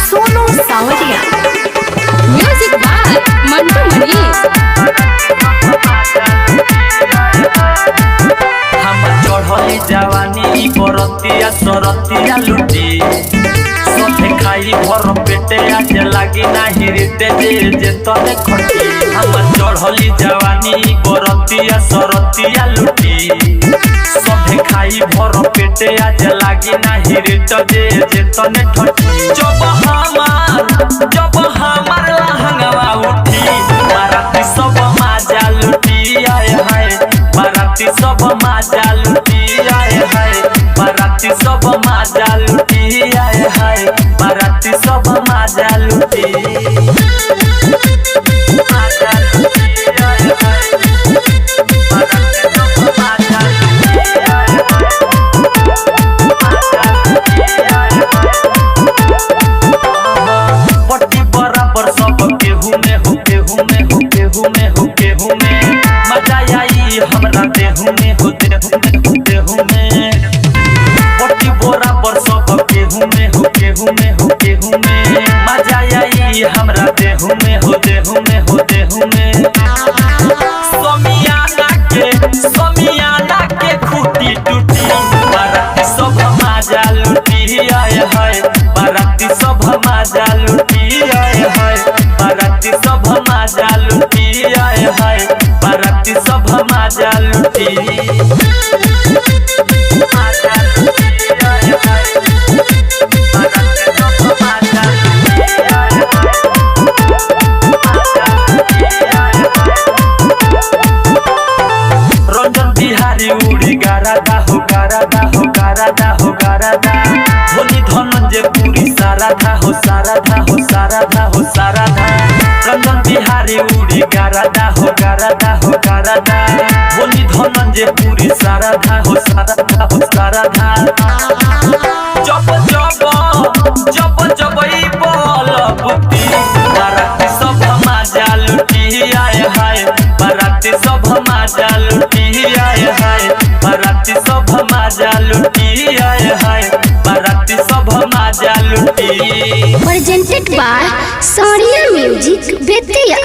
Sonu Sawariya. Music by Mantu Manish. हम चढ़ली जवानी बरतिया सरतिया लुटी सथे खाई भर पेटे आज लागी नाही रिते जे तने खटी। हम चढ़ली जवानी बरतिया सरतिया लुटी सथे खाई भर पेटे आज लागी नाही रिते जे तने खटी। जब हमार लहंगवा उठी बाराती सब माजा लुटी आए हाय बाराती सब माजा लुटी आए हाय बाराती सब माजा लुटी आए हाय बाराती सब माजा लुटी माजा लुटी आए हाय बाराती सब माजा लुटी आए हाय पट्टी बराबर सब केहू में हो केहू में हो केहू में हो केहू में मजा आई हमरा देहू में हो देहू में हो देहू में पट्टी बराबर सब केहू में हो केहू में हो केहू में मजा आई हमरा देहू में हो देहू में हो देहू में। समियाना के खूटी टूटी बाराती सब मजा लुटी आए हाय बाराती सब मजा लुटी आए हाय बाराती सब मजा लुटी आए हाय बाराती सब मजा लुटी मजा लुटी आए हाय बाराती सब मजा लुटी आए हाय रंजन बिहारी उड़ी गारादा हो गारादा हो गारादा हो गारादा धोनी धनंजय पूरी साराधा हो साराधा हो साराधा हो साराधा रंजन बिहारी उड़ी गारादा हो गारादा हो गारादा धोनी धनंजय पूरी साराधा हो साराधा हो साराधा। जब ई बोल बुती बाराती सब मजा लुटी आए हाय बाराती सब मजा लुटी आए हाय बाराती सब मजा लुटी आए हाय बाराती सब मजा लुटी। Presented by Sonia music Bettiah.